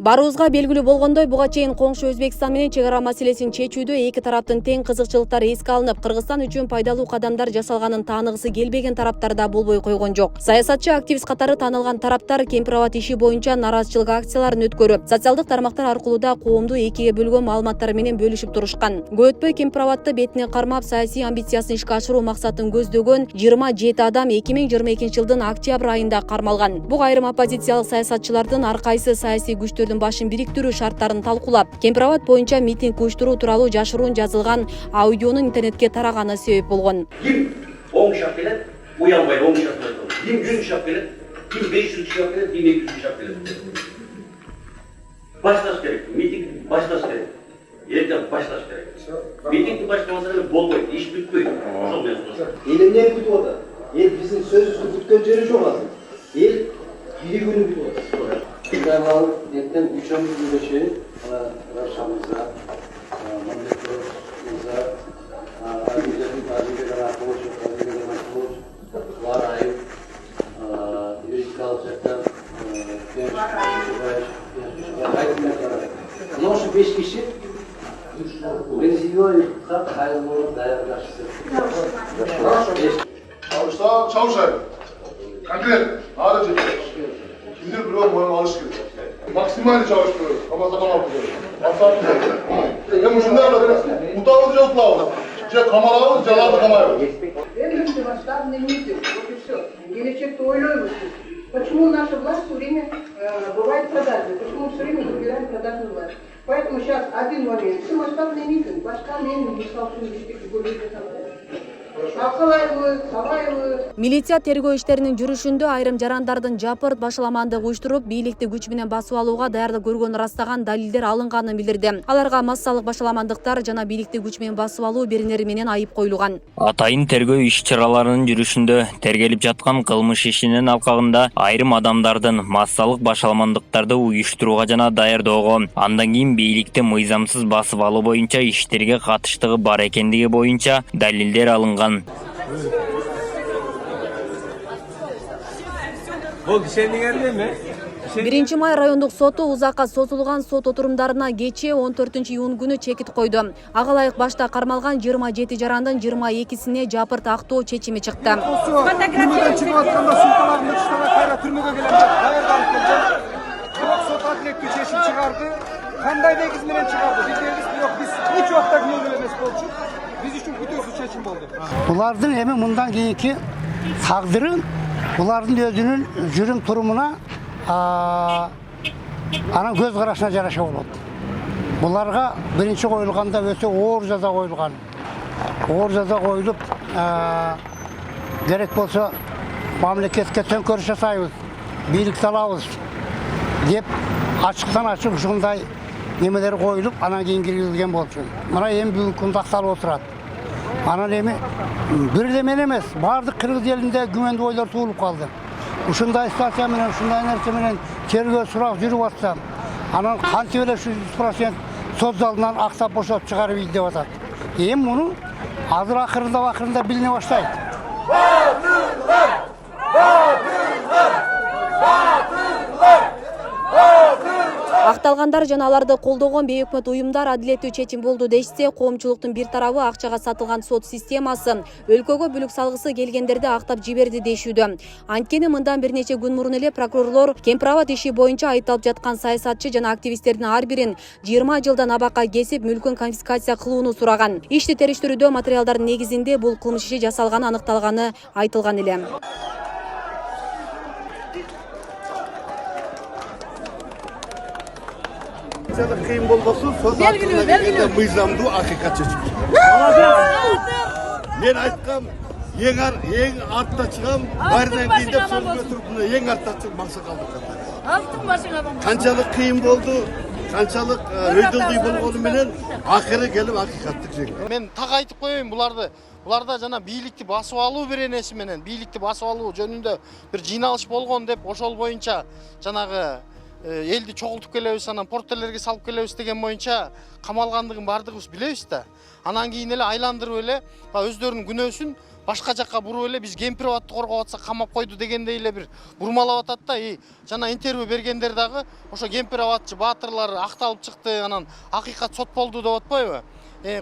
Барыбызга белгилүү болгондой, буга чейин коңшу Өзбекстан менен чек ара маселесин чечүүдө эки тараптын тең кызыкчылыктары эске алынып, Кыргызстан үчүн пайдалуу кадамдар жасалганын тааныгысы келбеген тараптар да болбой койгон жок. Саясатчы, активист катары таанылган тараптар кемпир-абад иши боюнча нараазычылык акцияларын өткөрүп, социалдык тармактар аркылуу да коомду экиге бөлгөн маалыматтар менен бөлүшүп турушкан. Көп өтпөй кемпир-абадты бетине кармап, саясий амбициясын ишке ашыруу максатын көздөгөн 27 адам 2022 жылдын октябрь айында кармалган. Буга айрым оппозициялык саясатчылардын ар кайсы саясий күчтөрдүн башын бириктирүү шарттарын талкуулап, кемпир-абад боюнча митинг уюштуруу тууралуу жашыруун жазылган аудионун интернетке тараганы себеп болгон. Ким оң шап келет, уянбай оң шап келет. Ким 100 шап келет, ким 500 шап келет, ким 200 шап келет. Башташ керек, митинг башташ керек. Ертең башташ керек. Митингди баштамаса деле болбойт, иш бүтпөйт. Ошол менен кылышат. Эл эмне күтүп атат? Эл биздин сөзүбүздү күткөн жери жок азыр. Ел биригүүнү күтүп атат. Кыргызстан ертең 3 күнгө чейин Рашамызда, Мамлекетимизде, Арбиздин Азербайджан аркылуу, Ларайым, юридикалык жактан Ношу 5 киши президиумга кайрылуу даярдашты. Çalışay. Konkret. Ağrı çekiyor. Kimdir biliyorum bu alış gibi. Maksimali çalışıyor. Ama zaman yapıyor. Aslan diyor. Hem şunlar da mutavız yok la. Ce kameralı, celalı kamera. Люди масштабные митинги, вот и все. Gelecekte ойлойбуз. Почему наша власть все время бывает продажной? Почему все время выбирает продажную власть? Поэтому сейчас один момент. Все масштабный митинг. Башка менин мисал Милиция тергөө иштеринин жүрүшүндө айрым жарандардын жапырт башаламандык уюштуруп, бийликти күч менен басып алууга даярдык көргөнүн ырастаган далилдер алынганын билдирди. Аларга массалык башаламандыктар жана бийликти күч менен басып алуу беренери менен айып коюлган. Атайын тергөө иш-чараларынын жүрүшүндө тергелип жаткан кылмыш ишинин алкагында айрым адамдардын массалык башаламандыктарды уюштурууга жана даярдоого, андан кийин бийликти мыйзамсыз басып алуу боюнча иштерге катыштыгы бар экендиги боюнча далилдер алынган. Бул кишенин эрдеми? 1 май райондук соту узакка созулган сот отурумдарына кечээ 14 июнь күнү чекит койду. Ага ылайык башта кармалган 27 жарандын 22сине жапырт актоо чечими чыкты. Түрмөдөн чыгып атканда сумкаларын тыштап кайра түрмөгө келем деп даярданып келген. Бирок сот адилеттүү чечим чыгарды. Кандай негиз менен чыгарды? Бирок биз эч убакта күнөөлүү эмес болчу. Биз үчүн күтүүсүз чечим болду. Булардын эми мындан кийинки тагдыры булардын өзүнүн жүрүм турумуна анан көз карашына жараша болот. Буларга биринчи коюлганда өтө оор жаза коюлган. Оор жаза коюлуп, керек болсо мамлекетке төңкөрүш жасайбыз, бийлик салабыз деп ачыктан ачык ушундай немелер коюлуп, анан кийин киргизилген болчу. Мына эми бүгүнкү күндө акталып отурат. Анан эми бирдемен эмес, бардык кыргыз элинде күмөндүү ойлор туулуп калды. Ушундай ситуация менен, ушундай нерсе менен тергөө сурак жүрүп атса, анан кантип эле 100% сот залынан актап бошотуп чыгарып ил деп атат. Эми муну азыр акырында билине баштайт. Акталгандар жана аларды колдогон бейөкмөт уюмдар адилеттүү чечим болду дешсе, коомчулуктун бир тарабы акчага сатылган сот системасы өлкөгө бүлүк салгысы келгендерди актап жиберди дешүүдө. Анткени мындан бир нече күн мурун эле прокурорлор кемпир-абад иши боюнча айыпталып жаткан саясатчы жана активисттердин ар бирин 20 жылдан абакка кесип, мүлкүн конфискация кылууну сураган. Ишти териштирүүдө материалдардын негизинде бул кылмыш иши жасалганы аныкталганы айтылган эле. Kıyım bolmasın, söz hakkında mıyzamdı, hakikat çeşit. Ben aytkam, en artta çıkam, bardan keyin de söz götürüp, en artta çıkıp maksa kaldık. Altın başına bak. Kançalık kıyım boldu, kançalık öydüldüğü bolğonu menen, ahire gelip hakikatlik çekin. Men tak aytıp koyayım bularda жана бийликти басып алуу беренеси менен бийликти басып алуу жөнүндө бир жыйналыш болгон деп ошол боюнча жанагы элди чогултуп келебиз, анан порттерлерге салып келебиз деген боюнча камалгандыгын бардыгыбыз билебиз да. Анан кийин эле айландырып эле өздөрүнүн күнөөсүн башка жакка буруп эле биз кемпир абадты коргоп атсак камап койду дегендей эле бир бурмалап атат да. Жана интервью бергендер дагы ошо кемпир абадчы баатырлар акталып чыкты, анан акыйкат сот болду деп атпайбы?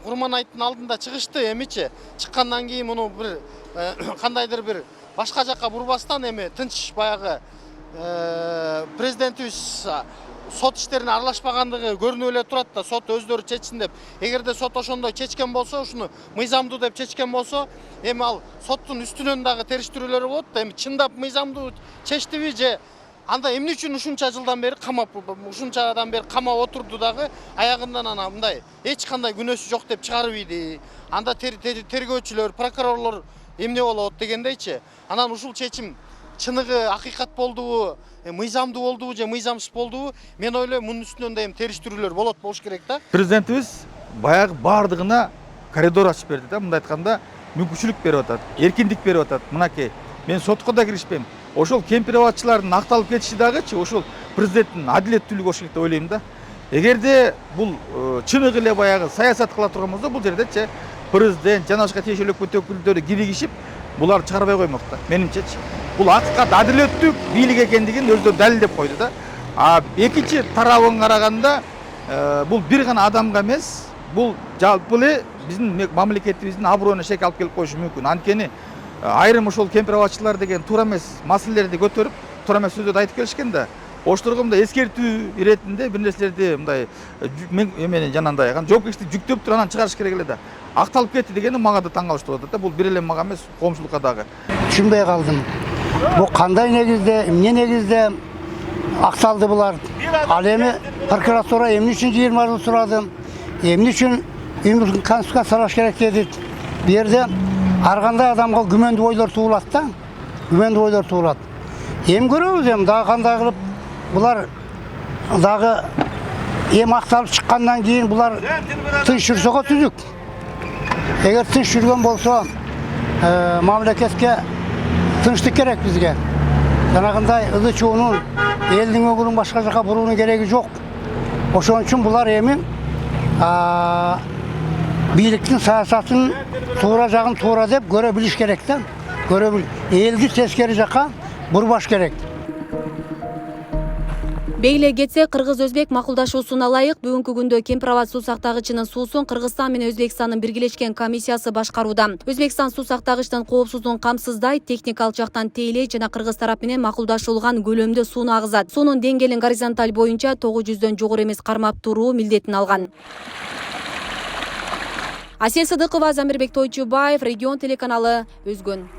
Курманайттын алдында чыгышты, эмичи чыккандан кийин муну бир кандайдыр бир башка жакка бурбастан эми тынч баягы президентибиз сот иштерине аралашпагандыгы көрүнүп эле турат да, сот өздөрү чечсин деп. Эгерде сот ошондой чечкен болсо, ушуну мыйзамдуу деп чечкен болсо, эми ал соттун үстүнөн дагы териштирүүлөр болот да. Эми чындап мыйзамдуу чечтиби же анда эмне үчүн ушунча жылдан бери камап, ушунчадан бери камап отурду дагы аягындан ана мындай эч кандай күнөөсү жок деп чыгарып ийди. Анда тергөөчүлөр, прокурорлор эмне болот дегендейчи. Анан ушул чечим чыныгы акыйкат болдубу, мыйзамдуу болдубу же мыйзамсыз болдубу? Мен ойлойм мунун үстүнөн да эми териштирүүлөр болуш керек да. Президентибиз баягы бардыгына коридор ачып берди да, мындай айтканда мүмкүнчүлүк берип атат, эркиндик берип атат. Мынакей, мен сотко да киришпейм. Ошол кемпир абадчылардын акталып кетиши дагычы ошол президенттин адилеттүүлүгү болуш керек деп ойлойм да. Эгерде бул чыныгы эле баягы саясат кыла турган болсо, бул жердечи президент жана башка тиешелүү өкмөттөрү киригишип, булар чыгарбай коймок да, менимчечи. Бул акыйкат адилеттүү бийлик экендигин өздөрү далилдеп койду да. Экинчи тарабын караганда бул бир гана адамга эмес, бул жалпы эле биздин мамлекетибиздин абройуна шек алып келип коюшу мүмкүн. Анткени айрым ошол кемпир абадчылар деген туура эмес маселелерди көтөрүп, туура эмес сөздөрдү айтып келишкен да. Ошторго мындай эскертүү иретинде бир нерселерди мындай эмени жанагындай жоопкерчиликти жүктөп туруп анан чыгарыш керек эле да. Акталып кетти дегени мага да таң калыштуу болот да. Бул бир эле мага эмес, коомчулукка дагы. Түшүнбөй калдым. Бу кандай негизде, эмне негизде акталды булар? Ал эми прокуратура эмне үчүн 20 жыл сурады? Эмне үчүн конституцияга салыш керек деди? Бу жерде ар кандай адамга күмөндүү ойлор туулат да. Күмөндүү ойлор туулат. Эми көрөбүз эми дагы кандай кылып булар дагы эми акталып чыккандан кийин булар тынч жүрсөгө түзүк. Эгер тынч жүргөн болсо, мамлекетке тынчтык керек бизге. Жанагындай ылы чуунун элдин өкүлүн башка жака буруунун кереги жок. Ошон үчүн булар эми бийликтин саясатын туура жагын туура деп көрө билиш керек да. Элди тескери жака бурбаш керек. Бейле кетсе кыргыз-өзбек макулдашуусуна ылайык бүгүнкү күндө кемпир абад суу сактагычынын суусун Кыргызстан менен Өзбекстандын биргелешкен комиссиясы башкарууда. Өзбекстан суу сактагычтын коопсуздугун камсыздайт, техникалык жактан тейлейт жана Кыргыз тарап менен макулдашылган көлөмдө сууну агызат. Суунун деңгээлин горизонталь боюнча 900дөн жогору эмес кармап туруу милдетин алган. Асия Сыдыкова, Замирбек Тойчубаев, Регион телеканалы, Өзгөн.